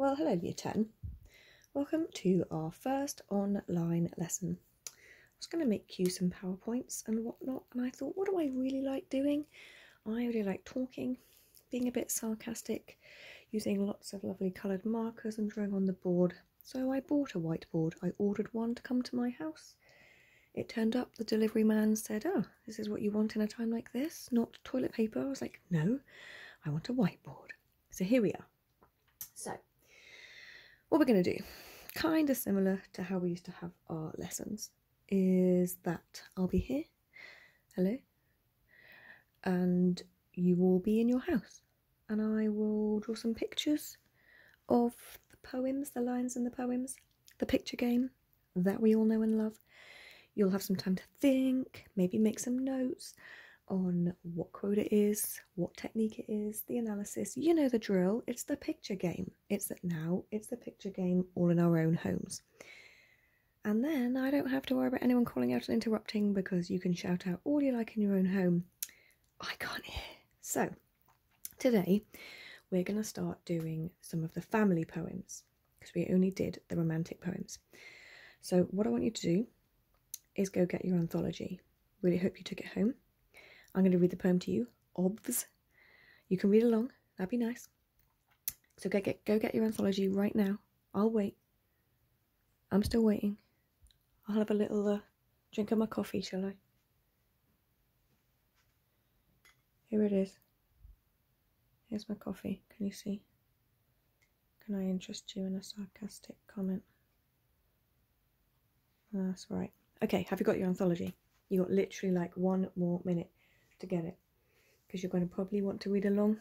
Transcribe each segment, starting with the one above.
Well, hello Year 10. Welcome to our first online lesson. I was going to make you some PowerPoints and whatnot, and I thought, what do I really like doing? I really like talking, being a bit sarcastic, using lots of lovely coloured markers and drawing on the board. So I bought a whiteboard. I ordered one to come to my house. It turned up, the delivery man said, "Oh, this is what you want in a time like this, not toilet paper." I was like, no, I want a whiteboard. So here we are. So what we're going to do, kind of similar to how we used to have our lessons, is that I'll be here, hello, and you will be in your house, and I will draw some pictures of the poems, the lines in the poems, the picture game that we all know and love. You'll have some time to think, maybe make some notes on what quote it is, what technique it is, the analysis. You know the drill. It's the picture game. It's the picture game all in our own homes. And then I don't have to worry about anyone calling out and interrupting, because you can shout out all you like in your own home. I can't hear. So today we're going to start doing some of the family poems, because we only did the romantic poems. So what I want you to do is go get your anthology. Really hope you took it home. I'm going to read the poem to you, obvs. You can read along, that'd be nice. So go get your anthology right now. I'll wait. I'm still waiting. I'll have a little drink of my coffee, shall I? Here it is. Here's my coffee. Can you see? Can I interest you in a sarcastic comment? That's right. Okay, have you got your anthology? You got literally like 1 more minute to get it, because you're going to probably want to read along,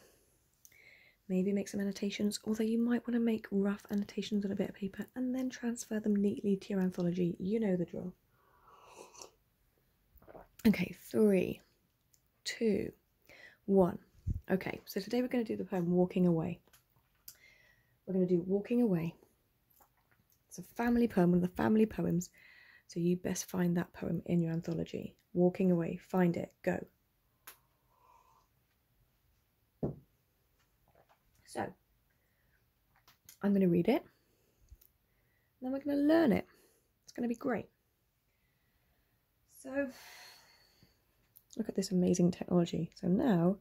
maybe make some annotations, although you might want to make rough annotations on a bit of paper and then transfer them neatly to your anthology. You know the drill. Okay, 3, 2, 1. Okay, so today we're going to do the poem Walking Away. We're going to do Walking Away. It's a family poem, one of the family poems, so you best find that poem in your anthology. Walking Away, find it, go. So, I'm going to read it, and then we're going to learn it. It's going to be great. So, look at this amazing technology. So now,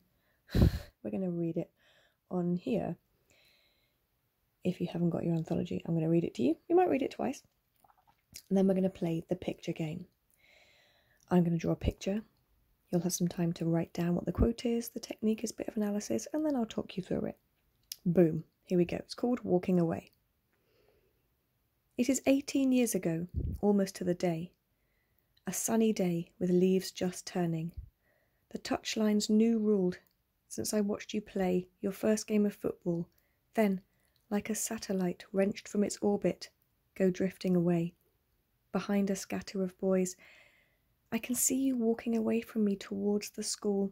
we're going to read it on here. If you haven't got your anthology, I'm going to read it to you. You might read it twice. And then we're going to play the picture game. I'm going to draw a picture. You'll have some time to write down what the quote is, the technique is a bit of analysis, and then I'll talk you through it. Boom, here we go. It's called Walking Away. It is 18 years ago, almost to the day. A sunny day with leaves just turning. The touchline's new ruled since I watched you play your first game of football, then, like a satellite wrenched from its orbit, go drifting away. Behind a scatter of boys, I can see you walking away from me towards the school,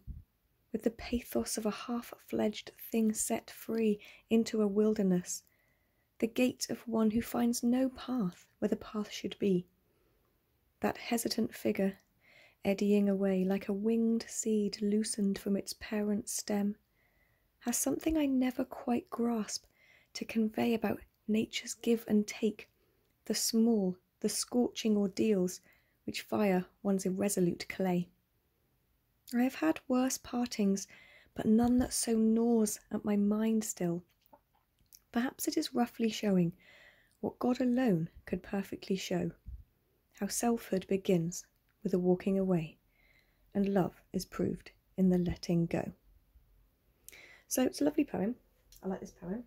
with the pathos of a half-fledged thing set free into a wilderness, the gait of one who finds no path where the path should be. That hesitant figure, eddying away like a winged seed loosened from its parent stem, has something I never quite grasp to convey about nature's give and take, the small, the scorching ordeals which fire one's irresolute clay. I have had worse partings, but none that so gnaws at my mind still. Perhaps it is roughly showing what God alone could perfectly show, how selfhood begins with a walking away, and love is proved in the letting go. So it's a lovely poem. I like this poem.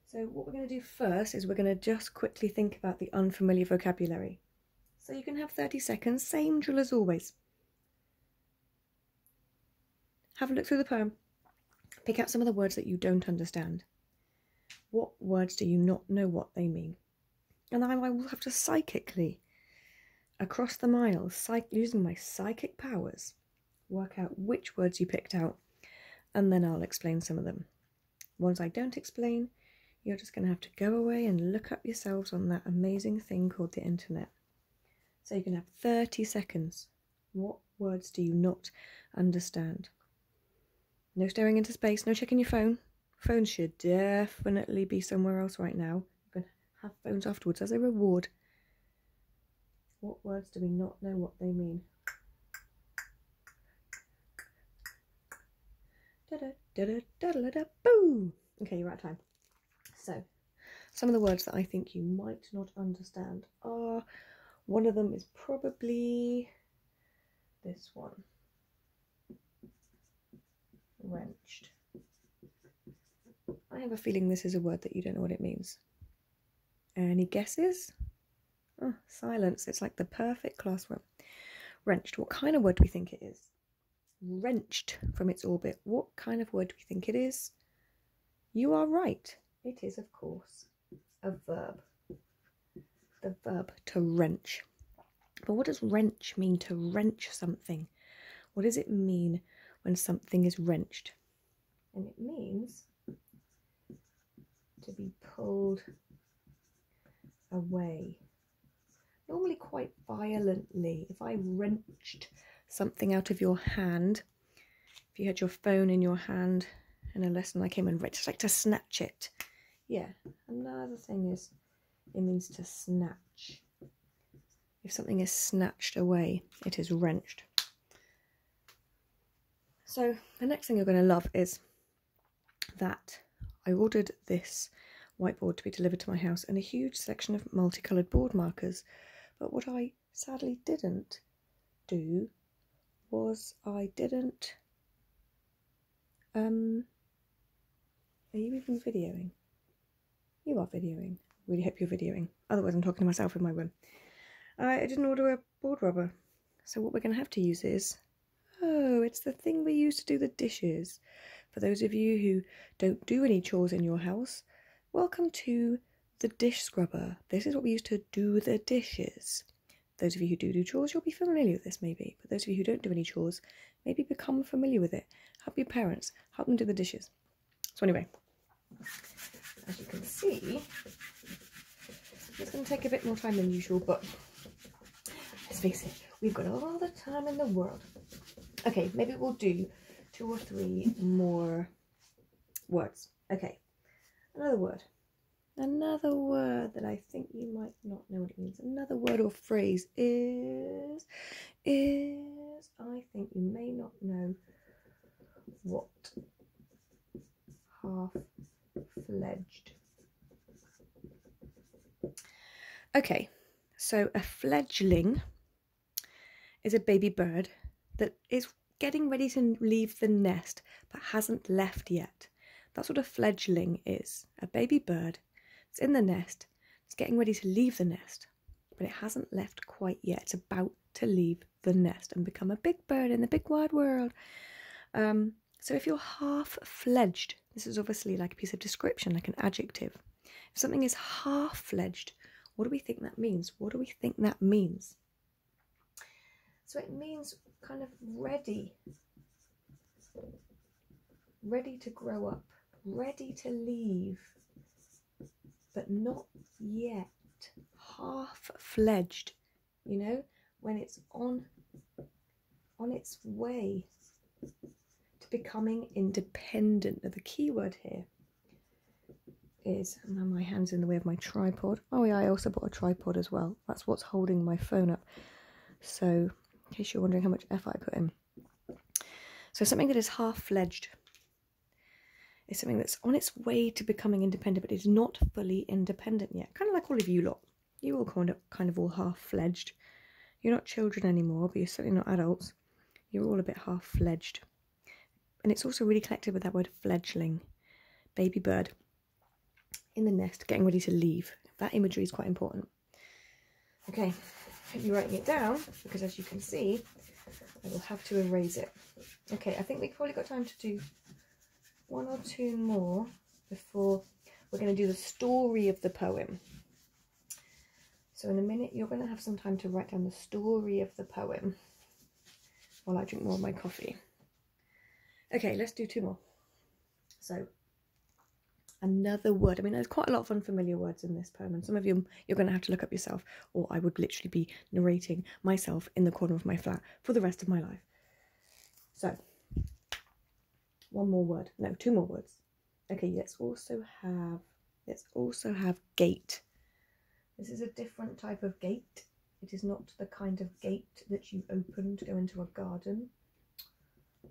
So what we're going to do first is we're going to just quickly think about the unfamiliar vocabulary. So you can have 30 seconds, same drill as always. Have a look through the poem. Pick out some of the words that you don't understand. What words do you not know what they mean? And then I will have to psychically, across the miles, using my psychic powers, work out which words you picked out, and then I'll explain some of them. Ones I don't explain, you're just going to have to go away and look up yourselves on that amazing thing called the internet. So you can have 30 seconds. What words do you not understand? No staring into space, no checking your phone. Phones should definitely be somewhere else right now. You can have phones afterwards as a reward. What words do we not know what they mean? Boo! Okay, you're out of time. So, some of the words that I think you might not understand are, one of them is probably this one. Wrenched. I have a feeling this is a word that you don't know what it means. Any guesses? Oh, silence. It's like the perfect class word. Wrenched. What kind of word do we think it is? Wrenched from its orbit. What kind of word do we think it is? You are right. It is, of course, a verb. The verb to wrench. But what does wrench mean, to wrench something? What does it mean when something is wrenched? And it means to be pulled away. Normally quite violently. If I wrenched something out of your hand, if you had your phone in your hand in a lesson, I came and wrenched, it's like to snatch it. Yeah, another thing is, it means to snatch. If something is snatched away, it is wrenched. So the next thing you're going to love is that I ordered this whiteboard to be delivered to my house and a huge section of multicoloured board markers. But what I sadly didn't do was are you even videoing? You are videoing. Really hope you're videoing. Otherwise I'm talking to myself in my room. I didn't order a board rubber. So what we're going to have to use is, oh, it's the thing we use to do the dishes. For those of you who don't do any chores in your house, welcome to the dish scrubber. This is what we use to do the dishes. Those of you who do chores, you'll be familiar with this maybe. But those of you who don't do any chores, maybe become familiar with it. Help your parents. Help them do the dishes. So anyway, as you can see, it's going to take a bit more time than usual, but let's face it, we've got all the time in the world. Okay, maybe we'll do 2 or 3 more words. Okay, another word that I think you might not know what it means. Another word or phrase is I think you may not know what half-fledged. Okay, so a fledgling is a baby bird that is getting ready to leave the nest but hasn't left yet. That's what a fledgling is. A baby bird that's in the nest, it's getting ready to leave the nest, but it hasn't left quite yet. It's about to leave the nest and become a big bird in the big wide world. So if you're half-fledged, this is obviously like a piece of description, like an adjective. If something is half-fledged, what do we think that means? What do we think that means? So it means kind of ready to grow up, ready to leave, but not yet, half-fledged, you know, when it's on its way to becoming independent. Now the key word here is, now my hand's in the way of my tripod. Oh yeah, I also bought a tripod as well. That's what's holding my phone up. So in case you're wondering how much effort I put in. So something that is half-fledged is something that's on its way to becoming independent, but is not fully independent yet. Kind of like all of you lot. You all kind of all half-fledged. You're not children anymore, but you're certainly not adults. You're all a bit half-fledged. And it's also really connected with that word fledgling. Baby bird in the nest, getting ready to leave. That imagery is quite important. Okay, you're writing it down, because as you can see, I will have to erase it. Okay, I think we've probably got time to do 1 or 2 more before we're going to do the story of the poem. So in a minute, you're going to have some time to write down the story of the poem while I drink more of my coffee. Okay, let's do 2 more. So, another word. I mean, there's quite a lot of unfamiliar words in this poem, and some of you you're going to have to look up yourself, or I would literally be narrating myself in the corner of my flat for the rest of my life. So, 1 more word. No, 2 more words. Okay, let's also have gate. This is a different type of gate. It is not the kind of gate that you open to go into a garden,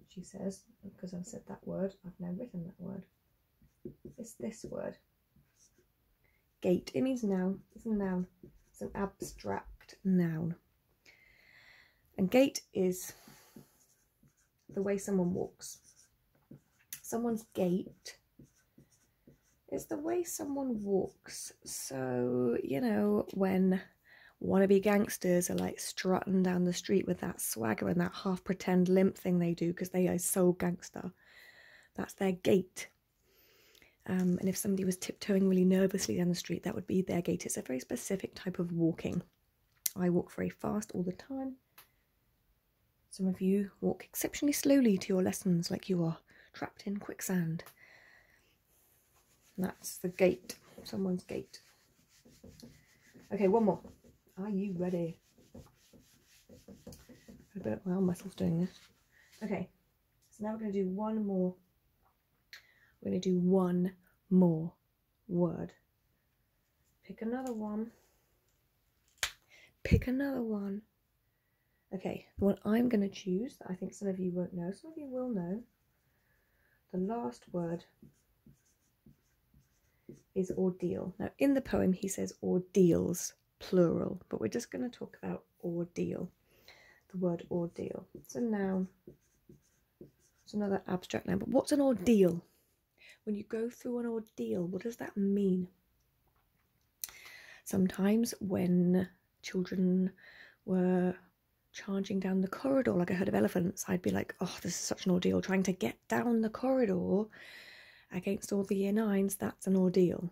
she says, because I've said that word. I've now written that word. It's this word. Gate. It means noun. It's a noun. It's an abstract noun. And gait is the way someone walks. Someone's gait is the way someone walks. So, you know, when wannabe gangsters are like strutting down the street with that swagger and that half pretend limp thing they do because they are so gangster, that's their gait. And if somebody was tiptoeing really nervously down the street, that would be their gait. It's a very specific type of walking. I walk very fast all the time. Some of you walk exceptionally slowly to your lessons like you are trapped in quicksand. That's the gait, someone's gait. Okay, one more. Are you ready? A bit of my arm muscles doing this. Okay, so now we're going to do one more. We're going to do one more word. Pick another one. Pick another one. Okay, the one I'm going to choose, that I think some of you won't know, some of you will know. The last word is ordeal. Now, in the poem, he says ordeals, plural, but we're just going to talk about ordeal. The word ordeal. It's a noun. It's another abstract noun. But what's an ordeal? When you go through an ordeal, what does that mean? Sometimes when children were charging down the corridor like a herd of elephants, I'd be like, oh, this is such an ordeal. Trying to get down the corridor against all the year nines, that's an ordeal.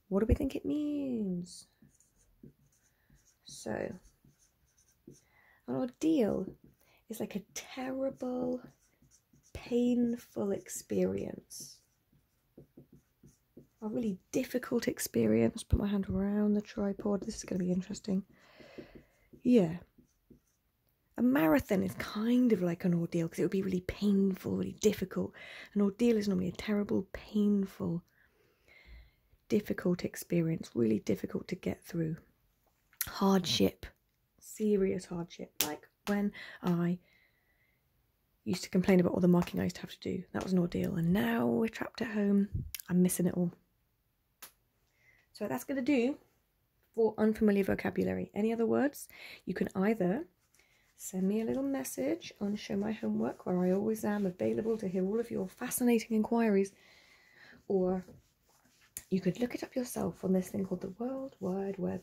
What do we think it means? So, an ordeal is like a terrible, painful experience. A really difficult experience. Put my hand around the tripod. This is going to be interesting. Yeah. A marathon is kind of like an ordeal because it would be really painful, really difficult. An ordeal is normally a terrible, painful, difficult experience, really difficult to get through. Hardship, serious hardship, like when I used to complain about all the marking I used to have to do. That was an ordeal, and now we're trapped at home. I'm missing it all. So that's going to do for unfamiliar vocabulary. Any other words? You can either send me a little message on Show My Homework, where I always am available to hear all of your fascinating inquiries, or you could look it up yourself on this thing called the World Wide Web.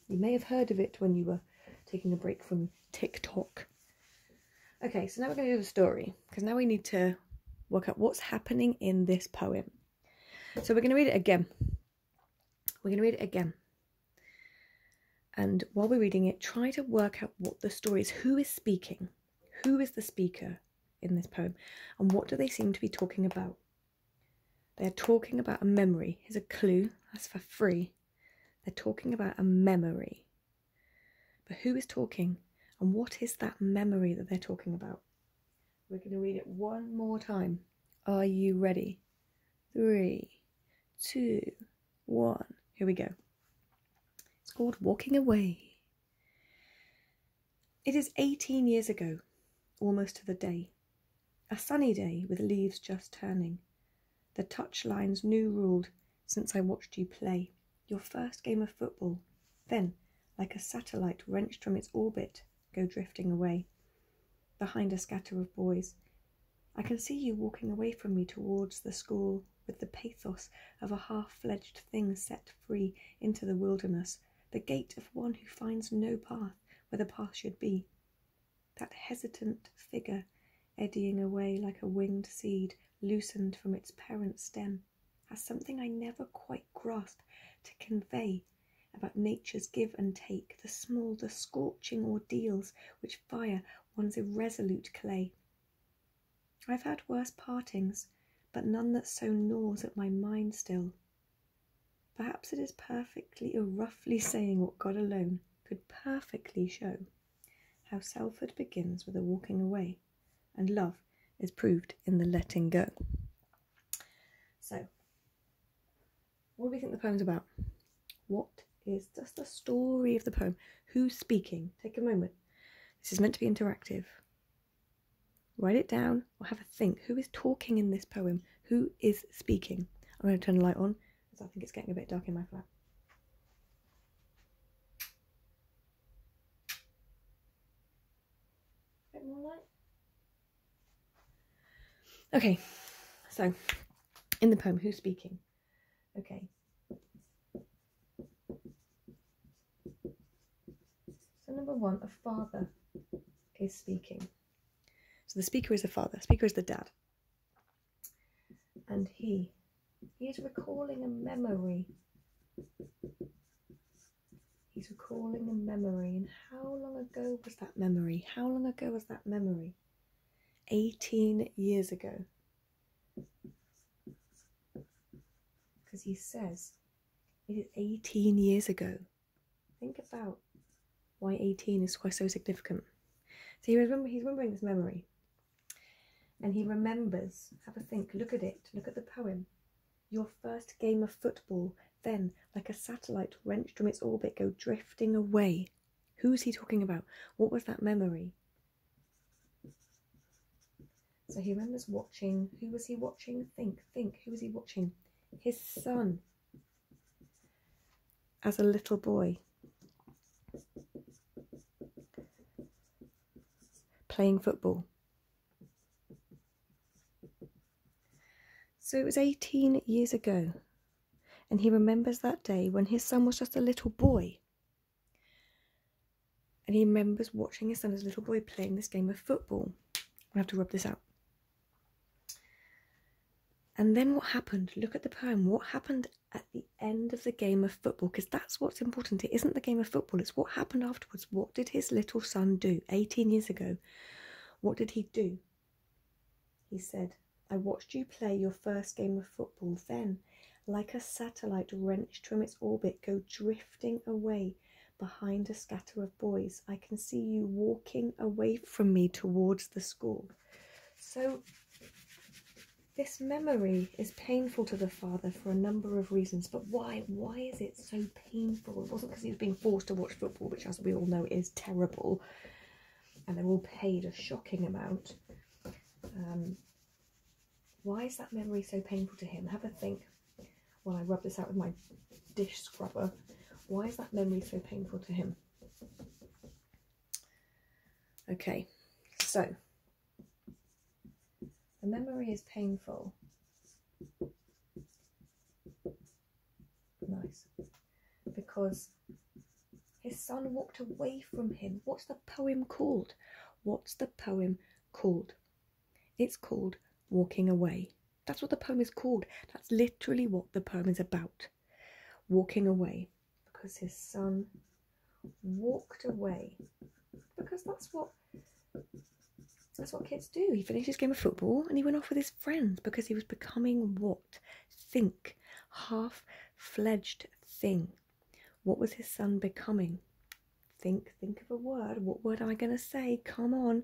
You may have heard of it when you were taking a break from TikTok. Okay, so now we're going to do the story, because now we need to work out what's happening in this poem. So we're going to read it again. We're going to read it again. And while we're reading it, try to work out what the story is. Who is speaking? Who is the speaker in this poem? And what do they seem to be talking about? They're talking about a memory. Here's a clue. That's for free. They're talking about a memory. But who is talking? And what is that memory that they're talking about? We're going to read it one more time. Are you ready? 3, 2, 1. Here we go. It's called Walking Away. It is 18 years ago, almost to the day. A sunny day with leaves just turning. The touchlines new ruled since I watched you play. Your first game of football. Then, like a satellite wrenched from its orbit, go drifting away. Behind a scatter of boys. I can see you walking away from me towards the school with the pathos of a half-fledged thing set free into the wilderness, the gait of one who finds no path where the path should be. That hesitant figure eddying away like a winged seed loosened from its parent stem has something I never quite grasped to convey about nature's give and take, the small, the scorching ordeals which fire one's irresolute clay. I've had worse partings, but none that so gnaws at my mind still. Perhaps it is perfectly or roughly saying what God alone could perfectly show, how selfhood begins with a walking away, and love is proved in the letting go. So, what do we think the poem's about? What is just the story of the poem? Who's speaking? Take a moment. This is meant to be interactive. Write it down or have a think. Who is talking in this poem? Who is speaking? I'm going to turn the light on because I think it's getting a bit dark in my flat. A bit more light. Okay, so in the poem, who's speaking? Okay. So number one, a father is speaking. So the speaker is the father, the speaker is the dad. And he is recalling a memory. He's recalling a memory. And how long ago was that memory? How long ago was that memory? 18 years ago. Because he says it is 18 years ago. Think about why 18 is quite so significant. So he's remembering this memory. And he remembers, have a think, look at it, look at the poem. Your first game of football, then, like a satellite wrenched from its orbit, go drifting away. Who's he talking about? What was that memory? So he remembers watching. Who was he watching? Think. Who was he watching? His son. As a little boy. Playing football. So it was 18 years ago. And he remembers that day when his son was just a little boy. And he remembers watching his son as a little boy playing this game of football. I have to rub this out. And then what happened? Look at the poem. What happened at the end of the game of football? Because that's what's important. It isn't the game of football. It's what happened afterwards. What did his little son do 18 years ago? What did he do? He said, I watched you play your first game of football. Then, like a satellite wrenched from its orbit, go drifting away behind a scatter of boys. I can see you walking away from me towards the school. So this memory is painful to the father for a number of reasons. But why? Why is it so painful? It wasn't because he was being forced to watch football, which, as we all know, is terrible. And they're all paid a shocking amount. Why is that memory so painful to him? Have a think while I rub this out with my dish scrubber. Why is that memory so painful to him? Okay, so the memory is painful. Nice. Because his son walked away from him. What's the poem called? What's the poem called? It's called Walking Away. That's what the poem is called. That's literally what the poem is about. Walking away. Because his son walked away. Because that's what kids do. He finished his game of football and he went off with his friends because he was becoming what? Think. Half-fledged thing. What was his son becoming? Think of a word. What word am I going to say? Come on.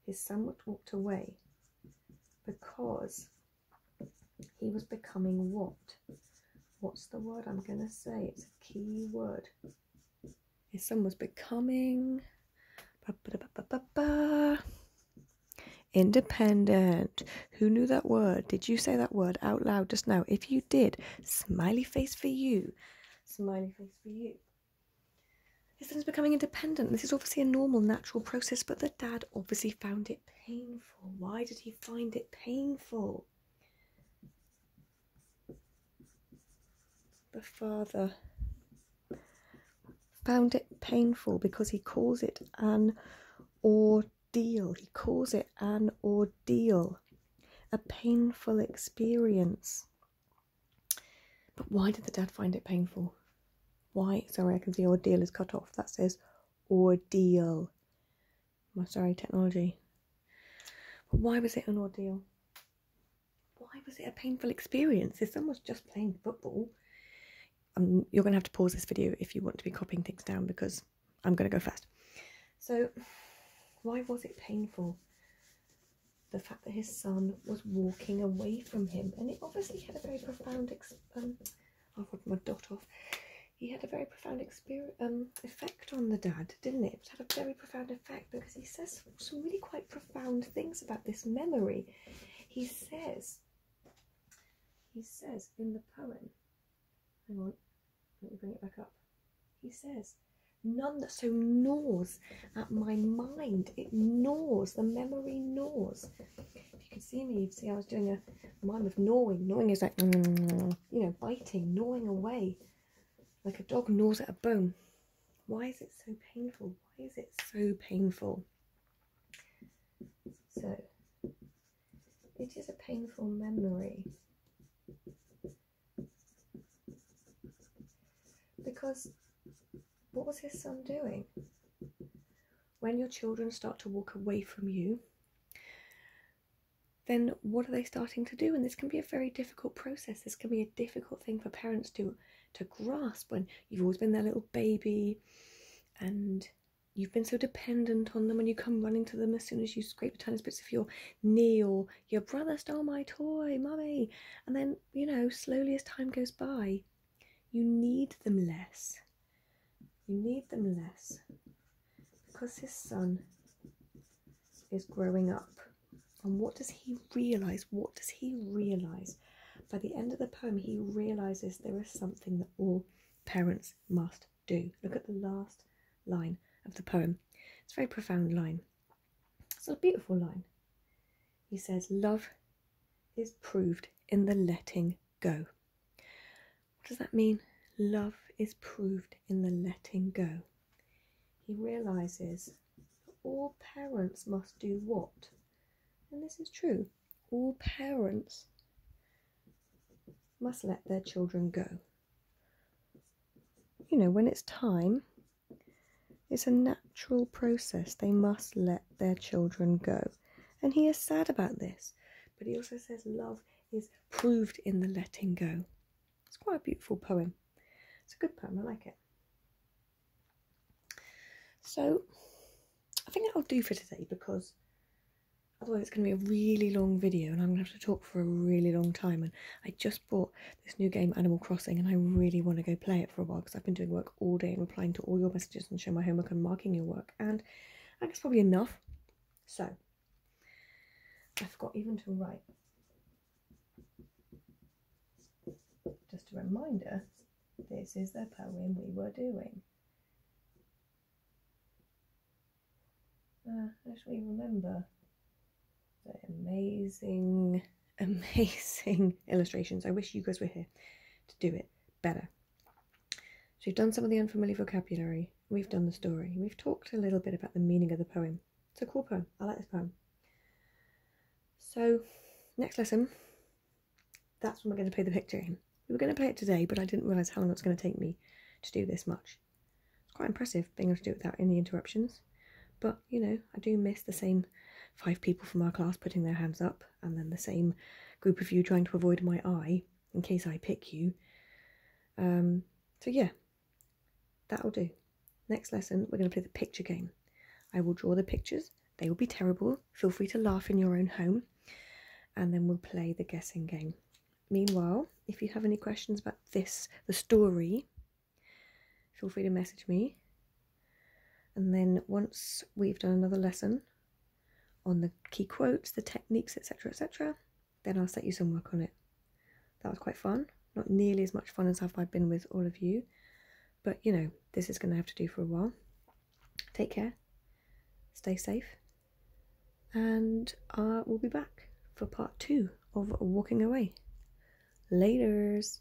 His son walked away because he was becoming what? What's the word I'm going to say? It's a key word. His son was becoming independent. Who knew that word? Did you say that word out loud just now? If you did, smiley face for you. Smiley face for you. His son is becoming independent. This is obviously a normal, natural process, but the dad obviously found it painful. Why did he find it painful? The father found it painful because he calls it an ordeal. He calls it an ordeal, a painful experience. But why did the dad find it painful? Why? Sorry, I can see ordeal is cut off. That says ordeal. Sorry, technology. But why was it an ordeal? Why was it a painful experience? If someone was just playing football, you're going to have to pause this video if you want to be copying things down because I'm going to go fast. So, why was it painful? the fact that his son was walking away from him, and it obviously had a very profound I'll put my dot off. He had a very profound effect on the dad, didn't it? It had a very profound effect because he says some really quite profound things about this memory. He says in the poem, hang on, let me bring it back up. He says, none that so gnaws at my mind. It gnaws, the memory gnaws. If you could see me, you'd see I was doing a mime of gnawing. Gnawing is like, you know, biting, gnawing away. Like a dog gnaws at a bone. Why is it so painful? Why is it so painful? So, it is a painful memory. Because what was his son doing? When your children start to walk away from you, then what are they starting to do? And this can be a very difficult process. This can be a difficult thing for parents to grasp when you've always been their little baby and you've been so dependent on them, and you come running to them as soon as you scrape the tiniest bits of your knee, or your brother stole my toy, mummy. And then, you know, slowly as time goes by, you need them less. You need them less because his son is growing up. And what does he realise? What does he realise? By the end of the poem, he realises there is something that all parents must do. Look at the last line of the poem. It's a very profound line. It's a beautiful line. He says, love is proved in the letting go. What does that mean? Love is proved in the letting go. He realises that all parents must do what? And this is true. All parents must let their children go. You know, when it's time, it's a natural process. They must let their children go. And he is sad about this. But he also says love is proved in the letting go. It's quite a beautiful poem. It's a good poem, I like it. So, I think that'll do for today, because otherwise it's going to be a really long video and I'm going to have to talk for a really long time. And I just bought this new game, Animal Crossing, and I really want to go play it for a while because I've been doing work all day and replying to all your messages and showing my homework and marking your work. And I think it's probably enough. So, I forgot even to write. Just a reminder, this is the poem we were doing. As we remember the amazing illustrations. I wish you guys were here to do it better. So we've done some of the unfamiliar vocabulary. We've done the story. We've talked a little bit about the meaning of the poem. It's a cool poem. I like this poem. So next lesson, that's when we're going to play the picture game. We were going to play it today, but I didn't realise how long it's going to take me to do this much. It's quite impressive being able to do it without any interruptions. But, you know, I do miss the same 5 people from our class putting their hands up, and then the same group of you trying to avoid my eye in case I pick you. So yeah, that'll do. Next lesson, we're going to play the picture game. I will draw the pictures. They will be terrible. Feel free to laugh in your own home. And then we'll play the guessing game. Meanwhile, if you have any questions about this, the story, feel free to message me. And then once we've done another lesson on the key quotes, the techniques, etc., etc., then I'll set you some work on it. That was quite fun. Not nearly as much fun as I've been with all of you. But, you know, this is going to have to do for a while. Take care. Stay safe. And we'll be back for part 2 of Walking Away. Laters.